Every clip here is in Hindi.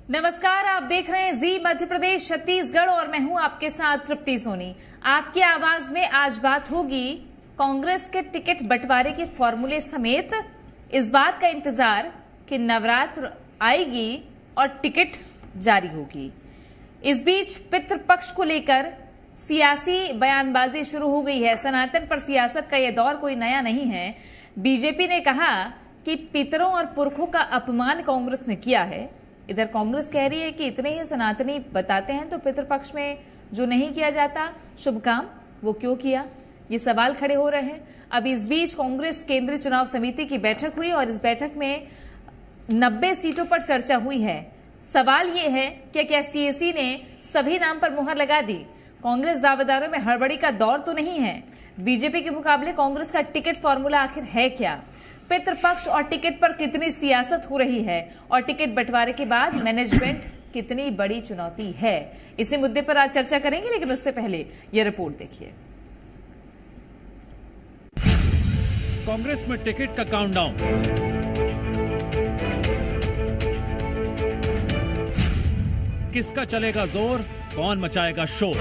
नमस्कार, आप देख रहे हैं जी मध्य प्रदेश छत्तीसगढ़ और मैं हूं आपके साथ तृप्ति सोनी। आपकी आवाज में आज बात होगी कांग्रेस के टिकट बंटवारे के फॉर्मूले समेत इस बात का इंतजार कि नवरात्र आएगी और टिकट जारी होगी। इस बीच पितृपक्ष को लेकर सियासी बयानबाजी शुरू हो गई है। सनातन पर सियासत का यह दौर कोई नया नहीं है। बीजेपी ने कहा कि पितरों और पुरखों का अपमान कांग्रेस ने किया है। इधर कांग्रेस कह रही है कि इतने ही सनातनी बताते हैं तो पितृपक्ष में जो नहीं किया जाता शुभ काम वो क्यों किया, ये सवाल खड़े हो रहे हैं। अब इस बीच कांग्रेस केंद्रीय चुनाव समिति की बैठक हुई और इस बैठक में 90 सीटों पर चर्चा हुई है। सवाल ये है कि क्या सीएसी ने सभी नाम पर मुहर लगा दी? कांग्रेस दावेदारों में हड़बड़ी का दौर तो नहीं है। बीजेपी के मुकाबले कांग्रेस का टिकट फॉर्मूला आखिर है क्या? पितृपक्ष और टिकट पर कितनी सियासत हो रही है और टिकट बंटवारे के बाद मैनेजमेंट कितनी बड़ी चुनौती है, इसी मुद्दे पर आज चर्चा करेंगे। लेकिन उससे पहले यह रिपोर्ट देखिए। कांग्रेस में टिकट का काउंटडाउन, किसका चलेगा जोर, कौन मचाएगा शोर?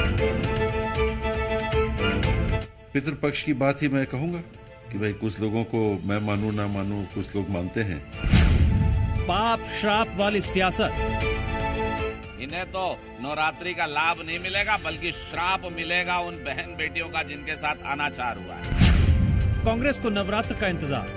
पितृपक्ष की बात ही मैं कहूंगा कि भाई कुछ लोगों को मैं मानूं ना मानूं, कुछ लोग मानते हैं। पाप श्राप वाली सियासत, इन्हें तो नवरात्रि का लाभ नहीं मिलेगा बल्कि श्राप मिलेगा उन बहन बेटियों का जिनके साथ अनाचार हुआ है। कांग्रेस को नवरात्र का इंतजार।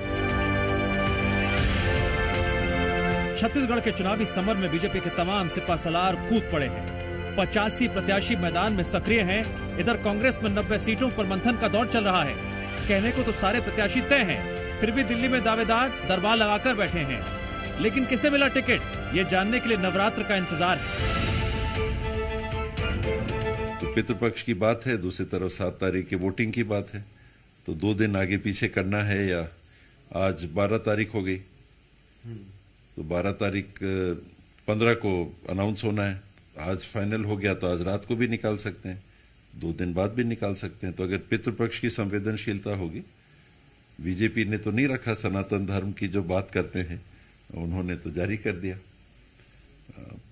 छत्तीसगढ़ के चुनावी समर में बीजेपी के तमाम सिपा सलार कूद पड़े हैं। 85 प्रत्याशी मैदान में सक्रिय हैं। इधर कांग्रेस में 90 सीटों पर मंथन का दौर चल रहा है। कहने को तो सारे प्रत्याशी तय हैं, फिर भी दिल्ली में दावेदार दरबार लगाकर बैठे हैं। लेकिन किसे मिला टिकट, ये जानने के लिए नवरात्र का इंतजार है। तो पितृपक्ष की बात है, दूसरी तरफ 7 तारीख की वोटिंग की बात है। तो 2 दिन आगे पीछे करना है या आज 12 तारीख हो गई तो 12 तारीख 15 को अनाउंस होना है। आज फाइनल हो गया तो आज रात को भी निकाल सकते हैं, 2 दिन बाद भी निकाल सकते हैं। तो अगर पितृपक्ष की संवेदनशीलता होगी, बीजेपी ने तो नहीं रखा, सनातन धर्म की जो बात करते हैं उन्होंने तो जारी कर दिया।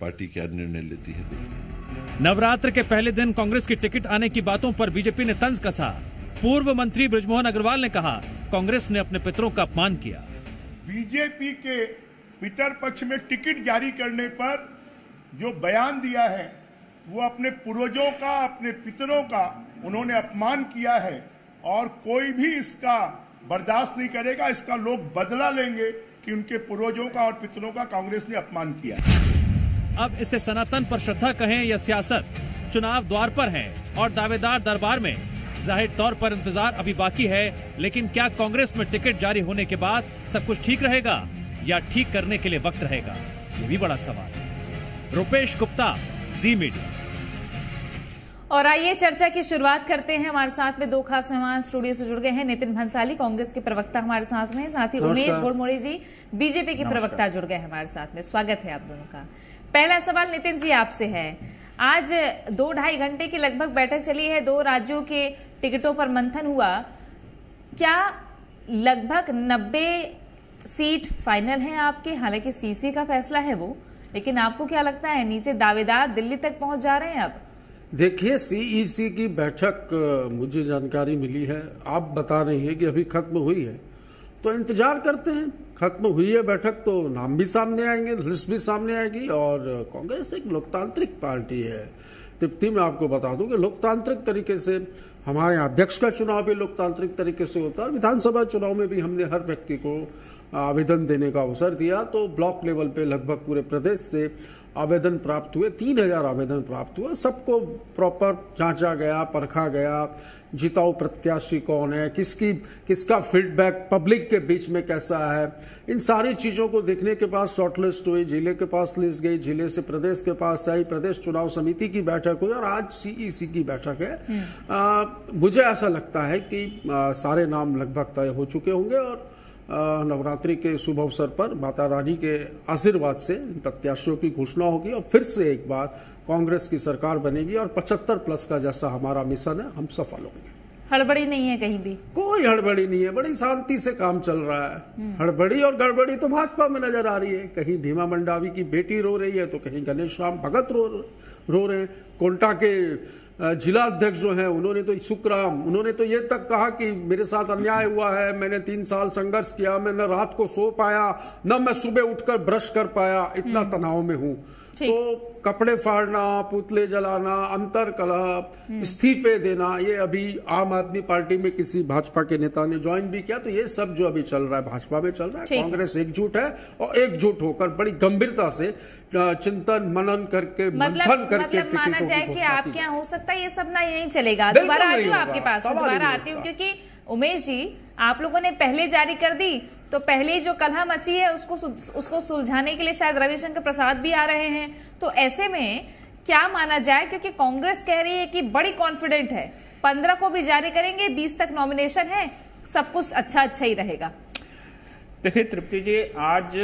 पार्टी क्या निर्णय लेती है देखिए। नवरात्र के पहले दिन कांग्रेस की टिकट आने की बातों पर बीजेपी ने तंज कसा। पूर्व मंत्री बृजमोहन अग्रवाल ने कहा कांग्रेस ने अपने पितरों का अपमान किया। बीजेपी के पितरपक्ष में टिकट जारी करने पर जो बयान दिया है वो अपने पूर्वजों का, अपने पितरों का उन्होंने अपमान किया है और कोई भी इसका बर्दाश्त नहीं करेगा। इसका लोग बदला लेंगे कि उनके पूर्वजों का और पितरों का कांग्रेस ने अपमान किया। अब इसे सनातन पर श्रद्धा कहें या सियासत, चुनाव द्वार पर है और दावेदार दरबार में। जाहिर तौर पर इंतजार अभी बाकी है, लेकिन क्या कांग्रेस में टिकट जारी होने के बाद सब कुछ ठीक रहेगा या ठीक करने के लिए वक्त रहेगा, ये भी बड़ा सवाल है। रुपेश गुप्ता, जी मीडिया। और आइए चर्चा की शुरुआत करते हैं। हमारे साथ में 2 खास मेहमान स्टूडियो से जुड़ गए हैं। नितिन भंसाली, कांग्रेस के प्रवक्ता हमारे साथ में, साथ ही उमेश घोड़मोड़ी जी, बीजेपी के प्रवक्ता जुड़ गए हमारे साथ में। स्वागत है आप दोनों का। पहला सवाल नितिन जी आपसे है। आज 2-2.5 घंटे की लगभग बैठक चली है, 2 राज्यों के टिकटों पर मंथन हुआ। क्या लगभग 90 सीट फाइनल है आपके? हालांकि सीसी का फैसला है वो, लेकिन आपको क्या लगता है नीचे दावेदार दिल्ली तक पहुंच जा रहे हैं अब? देखिए, सीईसी की बैठक मुझे जानकारी मिली है, आप बता रही हैं कि अभी खत्म हुई है, तो इंतजार करते हैं। खत्म हुई है बैठक तो नाम भी सामने आएंगे, लिस्ट भी सामने आएगी। और कांग्रेस एक लोकतांत्रिक पार्टी है। तृप्ति, मैं आपको बता दूं कि लोकतांत्रिक तरीके से हमारे अध्यक्ष का चुनाव भी लोकतांत्रिक तरीके से होता है। विधानसभा चुनाव में भी हमने हर व्यक्ति को आवेदन देने का अवसर दिया। तो ब्लॉक लेवल पे लगभग पूरे प्रदेश से आवेदन प्राप्त हुए, 3000 आवेदन प्राप्त हुए। सबको प्रॉपर जांचा गया, परखा गया, जिताऊ प्रत्याशी कौन है, किसका फीडबैक पब्लिक के बीच में कैसा है, इन सारी चीजों को देखने के बाद शॉर्टलिस्ट हुई, जिले के पास लिस्ट गई, जिले से प्रदेश के पास आई, प्रदेश चुनाव समिति की बैठक हुई और आज सीईसी की बैठक है। मुझे ऐसा लगता है कि सारे नाम लगभग तय हो चुके होंगे और नवरात्रि के शुभ अवसर पर माता रानी के आशीर्वाद से प्रत्याशियों की घोषणा होगी और फिर से एक बार कांग्रेस की सरकार बनेगी और 75+ का जैसा हमारा मिशन है हम सफल होंगे। हड़बड़ी नहीं है कहीं भी? कोई हड़बड़ी नहीं है, बड़ी शांति से काम चल रहा है। हड़बड़ी और गड़बड़ी तो भाजपा में नजर आ रही है। कहीं भीमा मंडावी की बेटी रो रही है तो कहीं गणेश राम भगत रो रहे हैं। कोंटा के जिला अध्यक्ष जो हैं उन्होंने तो सुखराम, उन्होंने तो ये तक कहा कि मेरे साथ अन्याय हुआ है, मैंने 3 साल संघर्ष किया, मैं न रात को सो पाया, न मैं सुबह उठकर ब्रश कर पाया, इतना तनाव में हूं। तो कपड़े फाड़ना, पुतले जलाना, अंतर कलह, इस्तीफे देना, ये अभी आम आदमी पार्टी में किसी भाजपा के नेता ने ज्वाइन भी किया। तो ये सब जो अभी चल रहा है भाजपा में चल रहा है। कांग्रेस एकजुट है और एकजुट होकर बड़ी गंभीरता से चिंतन मनन करके मंथन करके माना जाए कि आपके यहाँ हो सकता है ये सब ना नहीं चलेगा। दोबारा आती हूँ आपके पास, दोबारा आती हूँ, क्योंकि उमेश जी आप लोगों ने पहले जारी कर दी तो पहले जो कलह मची है उसको सुलझाने के लिए शायद रविशंकर प्रसाद भी आ रहे हैं। तो ऐसे में क्या माना जाए, क्योंकि कांग्रेस कह रही है कि बड़ी कॉन्फिडेंट है, 15 को भी जारी करेंगे, 20 तक नॉमिनेशन है, सब कुछ अच्छा ही रहेगा। देखिए तृप्ति जी, आज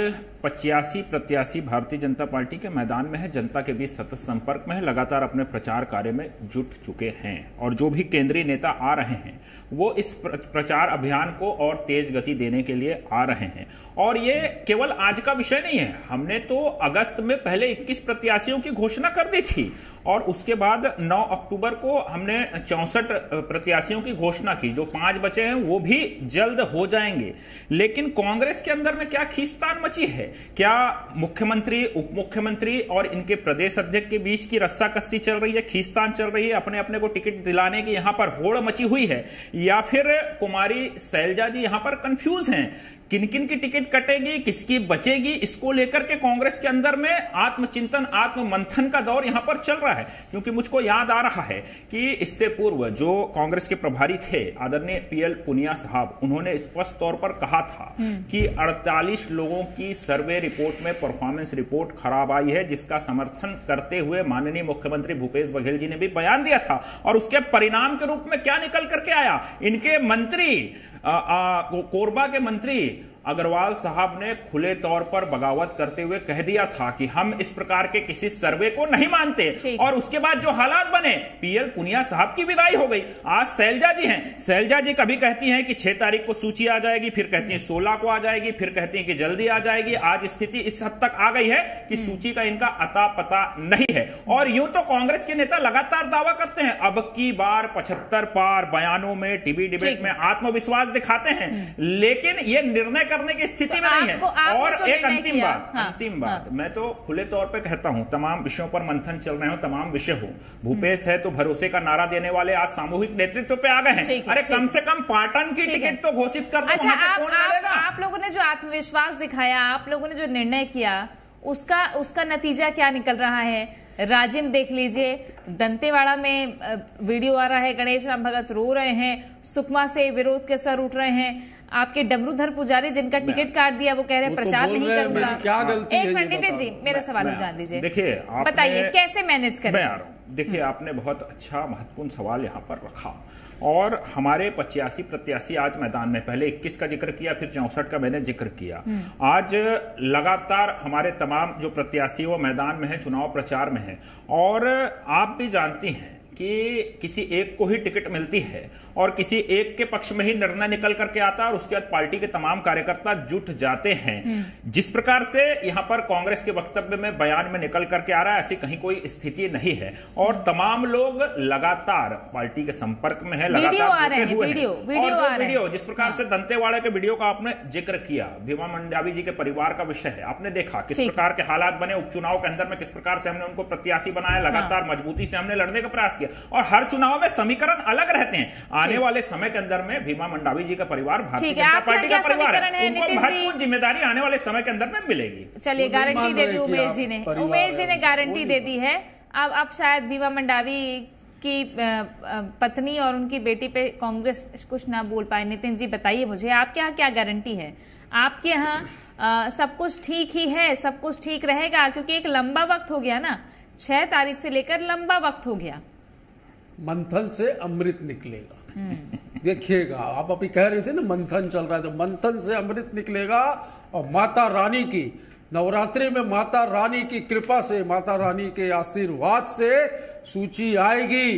85 प्रत्याशी भारतीय जनता पार्टी के मैदान में है, जनता के बीच सतत संपर्क में है, लगातार अपने प्रचार कार्य में जुट चुके हैं और जो भी केंद्रीय नेता आ रहे हैं वो इस प्रचार अभियान को और तेज गति देने के लिए आ रहे हैं। और ये केवल आज का विषय नहीं है, हमने तो अगस्त में पहले 21 प्रत्याशियों की घोषणा कर दी थी और उसके बाद 9 अक्टूबर को हमने 64 प्रत्याशियों की घोषणा की। जो 5 बचे हैं वो भी जल्द हो जाएंगे। लेकिन कांग्रेस के अंदर में क्या खींचतान मची है, क्या मुख्यमंत्री, उप मुख्यमंत्री और इनके प्रदेश अध्यक्ष के बीच की रस्साकस्सी चल रही है, खींचतान चल रही है, अपने अपने को टिकट दिलाने की यहां पर होड़ मची हुई है, या फिर कुमारी शैलजा जी यहां पर कंफ्यूज हैं किन किन की टिकट कटेगी, किसकी बचेगी, इसको लेकर के कांग्रेस के अंदर में आत्मचिंतन, आत्ममंथन का दौर यहां पर चल रहा है। क्योंकि मुझको याद आ रहा है कि इससे पूर्व जो कांग्रेस के प्रभारी थे आदरणीय पीएल पुनिया साहब, उन्होंने स्पष्ट तौर पर कहा था कि 48 लोगों की सर्वे रिपोर्ट में परफॉर्मेंस रिपोर्ट खराब आई है, जिसका समर्थन करते हुए माननीय मुख्यमंत्री भूपेश बघेल जी ने भी बयान दिया था। और उसके परिणाम के रूप में क्या निकल करके आया, इनके मंत्री कोरबा के मंत्री अग्रवाल साहब ने खुले तौर पर बगावत करते हुए कह दिया था कि हम इस प्रकार के किसी सर्वे को नहीं मानते। और उसके बाद जो हालात बने, पीएल पुनिया साहब की विदाई हो गई। आज शैलजा जी हैं, शैलजा जी कभी कहती हैं कि 6 तारीख को सूची आ जाएगी, फिर कहती हैं 16 को आ जाएगी, फिर कहती हैं कि जल्दी आ जाएगी। आज स्थिति इस हद तक आ गई है कि सूची का इनका अता पता नहीं है। और यूं तो कांग्रेस के नेता लगातार दावा करते हैं, अब की बार 75 पार, बयानों में, टीवी डिबेट में आत्मविश्वास दिखाते हैं, लेकिन यह निर्णय करने की स्थिति में नहीं है। और एक अंतिम बात, मैं तो खुले तौर पे कहता हूं, तमाम विषयों पर मंथन चल रहे हो, तमाम विषय हो, भूपेश है तो भरोसे का नारा देने वाले आज सामूहिक नेतृत्व पे आ गए हैं। अरे कम से कम पाटन की टिकट तो घोषित कर दो। अच्छा, आप लोगों ने जो आत्मविश्वास दिखाया, आप लोगों ने जो निर्णय किया, उसका नतीजा क्या निकल रहा है? राजिम देख लीजिए, दंतेवाड़ा में वीडियो आ रहा है, गणेश राम भगत रो रहे हैं, सुकमा से विरोध के स्वर उठ रहे हैं। आपके डमरूधर पुजारी जिनका टिकट काट दिया वो कह रहे हैं प्रचार नहीं करूंगा। क्या गलती है? एक मिनट जी, मेरा सवाल जान दीजिए। देखिए, बताइए कैसे मैनेज करें। मैं आ रहा हूं। देखिए, आपने बहुत अच्छा महत्वपूर्ण सवाल यहां पर रखा और हमारे 85 प्रत्याशी आज मैदान में, पहले 21 का जिक्र किया, फिर 64 का मैंने जिक्र किया। आज लगातार हमारे तमाम जो प्रत्याशी वो मैदान में है, चुनाव प्रचार में है। और आप भी जानती हैं कि किसी एक को ही टिकट मिलती है और किसी एक के पक्ष में ही निर्णय निकल करके आता है और उसके बाद पार्टी के तमाम कार्यकर्ता जुट जाते हैं। जिस प्रकार से यहां पर कांग्रेस के वक्तव्य में, बयान में निकल करके आ रहा है, ऐसी कहीं कोई स्थिति नहीं है। और तमाम लोग लगातार पार्टी के संपर्क में है, लगातार जुटे हुए हैं। और जो वीडियो, जिस प्रकार से दंतेवाड़ा के वीडियो का आपने जिक्र किया, भीमा मंडावी जी के परिवार का विषय है, आपने देखा किस प्रकार के हालात बने उपचुनाव के अंदर में, किस प्रकार से हमने उनको प्रत्याशी बनाया, लगातार मजबूती से हमने लड़ने का प्रयास किया। और हर चुनाव में समीकरण अलग रहते हैं। आने वाले समय के अंदर में भीमा मंडावी जी का परिवार भारतीय जनता पार्टी का परिवार है, उनको महत्वपूर्ण जिम्मेदारी आने वाले समय के अंदर में मिलेगी। चलिए, गारंटी दे दी उमेश जी ने गारंटी दे दी है। अब शायद भीमा मंडावी की पत्नी और उनकी बेटी पे कांग्रेस कुछ ना बोल पाए। नितिन जी बताइए मुझे, आपके यहाँ क्या गारंटी है? आपके यहाँ सब कुछ ठीक ही है, सब कुछ ठीक रहेगा? क्योंकि एक लंबा वक्त हो गया ना, 6 तारीख से लेकर लंबा वक्त हो गया। मंथन से अमृत निकलेगा। देखिएगा, आप अभी कह रहे थे ना मंथन चल रहा है, तो मंथन से अमृत निकलेगा। और माता रानी की नवरात्रि में, माता रानी की कृपा से, माता रानी के आशीर्वाद से सूची आएगी।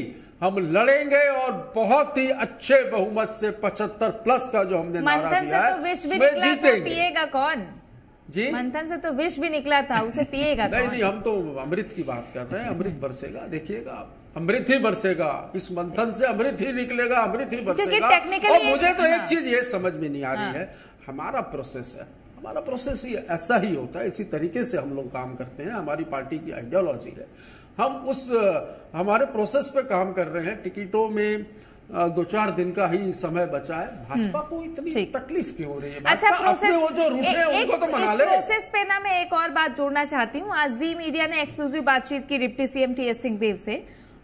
हम लड़ेंगे और बहुत ही अच्छे बहुमत से 75+ का जो हमने नारा मंथन दिया से तो विष भी उसमें निकला था, जीतेंगे। पिएगा कौन? जी मंथन से तो विष भी निकला था, उसे पिएगा नहीं कौन? नहीं, हम तो अमृत की बात कर रहे हैं। अमृत बरसेगा, देखिएगा आप, अमृत ही बरसेगा, इस मंथन से अमृत ही निकलेगा, अमृत ही बरसेगा। technically और मुझे तो एक हाँ। चीज ये समझ में नहीं आ रही है, हमारा प्रोसेस है, हमारा प्रोसेस ही ऐसा ही होता है, इसी तरीके से हम लोग काम करते हैं, हमारी पार्टी की आइडियोलॉजी है। हम उस हमारे प्रोसेस पे काम कर रहे हैं। टिकटों में 2-4 दिन का ही समय बचा है। भाजपा को इतनी ठीक। तकलीफ क्यों हो रही है? अच्छा, भाजपा अपने वो जो रूठे हैं उनको तो मना इस ले। प्रोसेस पे ना मैं एक और बात जोड़ना चाहती हूँ। आज जी मीडिया ने एक्सक्लूसिव बातचीत की डिप्टी सीएम टीएस सिंहदेव से,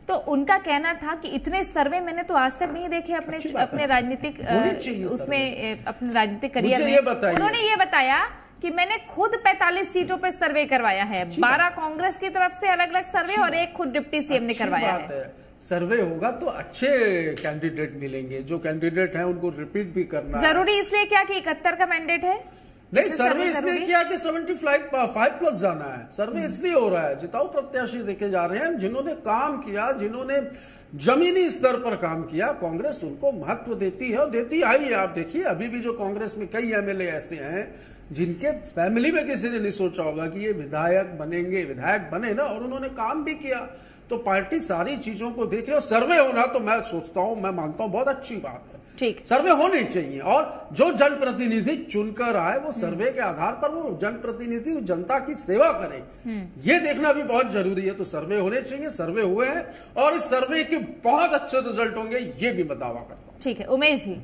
तो उनका कहना था कि इतने सर्वे मैंने तो आज तक नहीं देखे अपने राजनीतिक उसमें अपने राजनीतिक करियर में। उन्होंने ये बताया कि मैंने खुद 45 सीटों पर सर्वे करवाया है, 12 कांग्रेस की तरफ से अलग अलग सर्वे और एक खुद डिप्टी सीएम ने करवाया है। सर्वे होगा तो अच्छे कैंडिडेट मिलेंगे, जो कैंडिडेट हैं उनको रिपीट भी करना जरूरी इसलिए क्या कि 71 का मैंडेट है? नहीं, सर्वे इसलिए किया कि 75+ जाना है। सर्वे इसलिए हो रहा है, जिताऊ प्रत्याशी देखे जा रहे हैं, जिन्होंने काम किया, जिन्होंने जमीनी स्तर पर काम किया, कांग्रेस उनको महत्व देती है और देती आई है। आप देखिए, अभी भी जो कांग्रेस में कई एमएलए ऐसे हैं जिनके फैमिली में किसी ने नहीं सोचा होगा कि ये विधायक बनेंगे, विधायक बने ना, और उन्होंने काम भी किया। तो पार्टी सारी चीजों को देखे, और सर्वे होना तो मैं सोचता हूं, मैं मानता हूं बहुत अच्छी बात है। ठीक, सर्वे होने चाहिए, और जो जनप्रतिनिधि चुनकर आए वो सर्वे के आधार पर वो जनप्रतिनिधि जनता की सेवा करे, ये देखना भी बहुत जरूरी है। तो सर्वे होने चाहिए, सर्वे हुए हैं और इस सर्वे के बहुत अच्छे रिजल्ट होंगे, ये भी मैं दावा करता हूं। ठीक है उमेश जी,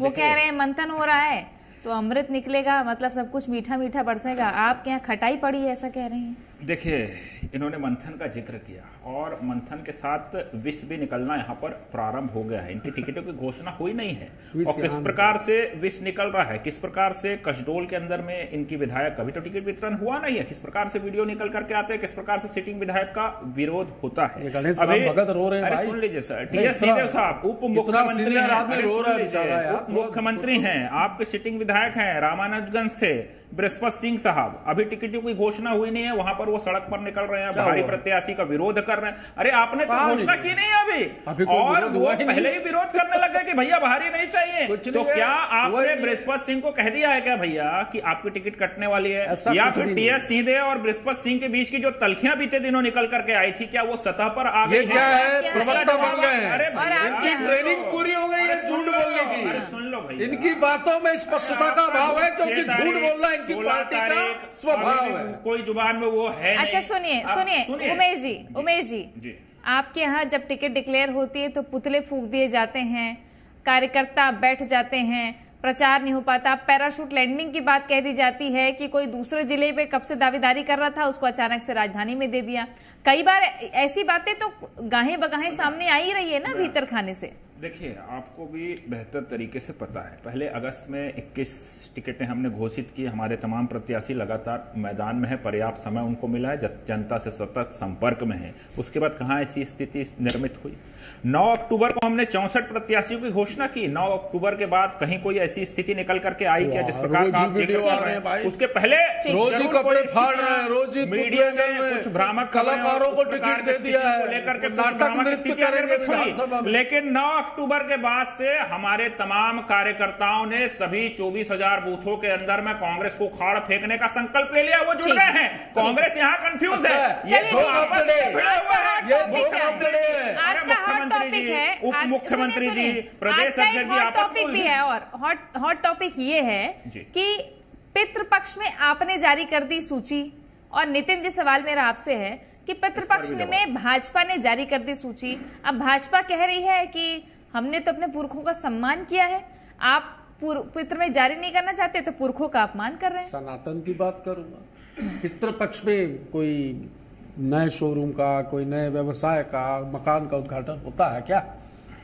वो कह रहे हैं मंथन हो रहा है तो अमृत निकलेगा, मतलब सब कुछ मीठा मीठा बरसेगा। आपके यहाँ खटाई पड़ी है, ऐसा कह रहे हैं? देखिए, इन्होंने मंथन का जिक्र किया और मंथन के साथ विष भी निकलना यहाँ पर प्रारंभ हो गया है। इनकी टिकटों की घोषणा हुई नहीं है और किस प्रकार से विष निकल रहा है, किस प्रकार से कसडोल के अंदर में इनकी विधायक, कभी तो टिकट वितरण हुआ नहीं है, किस प्रकार से वीडियो निकल करके आते हैं, किस प्रकार से सिटिंग विधायक का विरोध होता है। भगत रो रहे हैं, अरे सुन लीजिए सर, टीएस सिंहदेव साहब उप मुख्यमंत्री हैं, आपके सिटिंग विधायक हैं रामानुजगंज से बृहस्पति सिंह साहब, अभी टिकटों की घोषणा हुई नहीं है, वहां पर वो सड़क पर निकल रहे हैं, भारी प्रत्याशी का विरोध कर रहे हैं। अरे आपने तो घोषणा की नहीं है अभी और वो पहले ही विरोध करने लग गए कि भैया भारी नहीं चाहिए। तो क्या आपने बृहस्पति सिंह को कह दिया है क्या भैया कि आपकी टिकट कटने वाली है, या फिर टीएस सिंहदेव और बृहस्पति सिंह के बीच की जो तलखियां बीते दिनों निकल करके आई थी, क्या वो सतह पर आ गई? क्या है, प्रवक्ता बन गए? अरे इनकी ट्रेनिंग पूरी हो गई है झूठ बोलने की। अरे सुन लो भैया, इनकी बातों में स्पष्टता का भाव है, क्योंकि झूठ बोलना इनकी पार्टी का स्वभाव है। कोई जुबान में वो है नहीं। अच्छा सुनिए उमेश जी, आपके यहाँ जब टिकट डिक्लेयर होती है तो पुतले फूंक दिए जाते हैं, कार्यकर्ता बैठ जाते हैं, प्रचार नहीं हो पाता, पैराशूट लैंडिंग की बात कह दी जाती है कि कोई दूसरे जिले पे कब से दावेदारी कर रहा था, उसको अचानक से राजधानी में दे दिया। कई बार ऐसी बातें तो गाहें बगाहें सामने आ ही रही है ना भीतर खाने से। देखिए, आपको भी बेहतर तरीके से पता है, पहले अगस्त में 21 टिकटें हमने घोषित की, हमारे तमाम प्रत्याशी लगातार मैदान में है, पर्याप्त समय उनको मिला है, जनता से सतत संपर्क में है। उसके बाद कहाँ ऐसी स्थिति निर्मित हुई? 9 अक्टूबर को हमने 64 प्रत्याशियों की घोषणा की। 9 अक्टूबर के बाद कहीं कोई ऐसी स्थिति निकल करके आई क्या जिस प्रकार का आप जिक्र कर रहे हैं? उसके पहले रोज ही कपड़े फाड़ रहे हैं, रोज ही मीडिया में कुछ भ्रामक कलाकारों को टिकट दे दिया है, लेकर के नाटक नृत्य करेंगे। लेकिन 9 अक्टूबर के बाद से हमारे तमाम कार्यकर्ताओं ने सभी 24,000 बूथों के अंदर में कांग्रेस को उखाड़ फेंकने का संकल्प ले लिया। वो जुड़ गए हैं, कांग्रेस यहाँ कंफ्यूज है। ये दो आपस में भिड़े हुए हैं। मुख्यमंत्री जी, उप मुख्यमंत्री जी, प्रदेश अध्यक्ष जी आपस में भी है। और हॉट टॉपिक ये है कि पितृपक्ष में आपने जारी कर दी सूची, और नितिन जी सवाल मेरा आपसे है कि पितृपक्ष में भाजपा ने जारी कर दी सूची। अब भाजपा कह रही है कि हमने तो अपने पुरखों का सम्मान किया है, आप पितृ में जारी नहीं करना चाहते तो पुरखों का अपमान कर रहे हैं। सनातन की बात करूंगा, पितृपक्ष में कोई नए शोरूम का, कोई नए व्यवसाय का, मकान का उद्घाटन होता है क्या?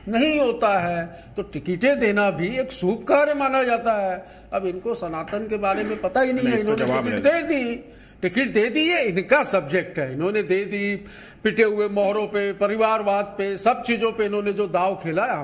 नहीं होता है। तो टिकटें देना भी एक शुभ कार्य माना जाता है। अब इनको सनातन के बारे में पता ही नहीं है, इन्होंने टिकट दे दी, ये इनका सब्जेक्ट है, इन्होंने दे दी। पिटे हुए मोहरों पे, परिवारवाद पे, सब चीजों पे इन्होंने जो दाव खेला है,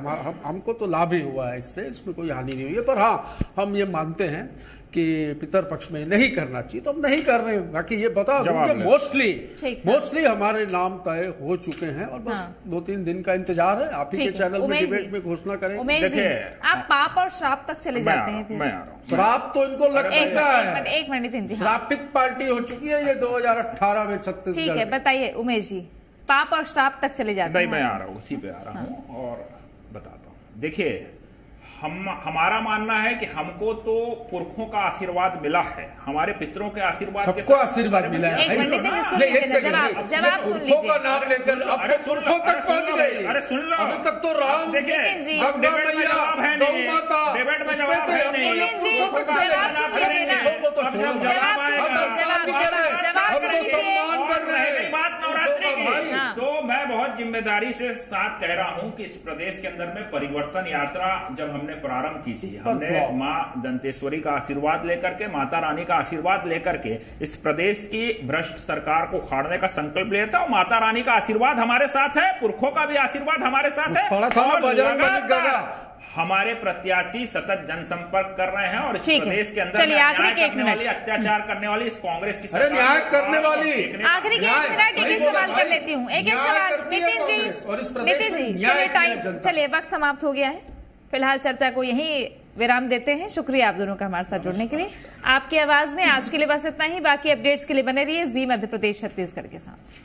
हमको तो लाभ ही हुआ है इससे, इसमें कोई हानि नहीं हुई है। पर हाँ, हम ये मानते हैं कि पितर पक्ष में नहीं करना चाहिए, तो हम नहीं कर रहे हैं। बाकी ये बता दूं जवाब कि ले। ठीक है। मोस्टली हमारे नाम तय हो चुके हैं और बस 2-3 दिन का इंतजार है। आप ही के ठीक है। चैनल में उमेश डिबेट जी। में घोषणा करेंगे। उमेश जी, देखिए, आप पाप और श्राप तक चले जाते हैं फिर। मैं आ रहा हूँ। श्राप तो इनको लग चुका है, एक मिनट नितिन जी। हाँ। श्रापित पार्टी हो चुकी है ये 2018 में छत्तीसगढ़ ठीक है, में। बताइए उमेश जी, पाप और श्राप तक चले जाते नहीं, हैं। मैं आ रहा हूँ, उसी पे आ रहा हूँ और बताता हूँ। देखिए, हमारा मानना है कि हमको तो पुरखों का आशीर्वाद मिला है, हमारे पितरों के आशीर्वाद के सबको साथ आशीर्वाद मिला है। एक मिनट नितिन जी, सुन नहीं, एक लीजिए सेकंड, ना, नहीं, जब आप सुन पुरखों का लीजिए। नाम लेकर अब तो पुरखों तक पहुंच गए। अरे सुन लो, अभी तक तो राम, देखिए, नितिन जी, अब डिबेट में जवाब है नहीं, गौ माता, डिबेट में उसमें जवाब तो है अब तो नहीं। ये पुरखों तक चले जवाब सुन लीजिए ना। अब जब जवाब आएगा, जवाब सुन लीजिए। सम्मान कर रहे रह गई हैं। बात नवरात्रि की, हाँ। तो मैं बहुत जिम्मेदारी से साथ कह रहा हूं कि इस प्रदेश के अंदर में परिवर्तन यात्रा जब हमने प्रारंभ की थी, हमने मां दंतेश्वरी का आशीर्वाद लेकर के, माता रानी का आशीर्वाद लेकर के इस प्रदेश की भ्रष्ट सरकार को उखाड़ने का संकल्प लिया था। और माता रानी का आशीर्वाद हमारे साथ है, पुरखों का भी आशीर्वाद हमारे साथ है। पड़ा था ना और बजरंग बली लगातार गदा। हमारे प्रत्याशी सतत जनसंपर्क कर रहे हैं और इस ठीक है। प्रदेश के अंदर चलिए, में आखिरी अन्याय के एक करने मिनट। वाली, अत्याचार करने वाली इस कांग्रेस की अरे सरकार न्याय को करने वाली। आखिरी के एक मिनट एक एक सवाल कर लेती हूँ। एक न्याय सवाल करती है नितिन कांग्रेस और इस जी, प्रदेश नितिन में जी, न्याय चलिए किया टाइम, जनता। चलिए वक्त समाप्त हो गया है। फिलहाल चर्चा को यहीं विराम देते हैं। शुक्रिया आप दोनों का हमारे साथ जुड़ने के लिए। आपकी आवाज में आज के लिए बस इतना ही। बाकी अपडेट्स के लिए बने रहिए जी मध्य प्रदेश छत्तीसगढ़ के साथ।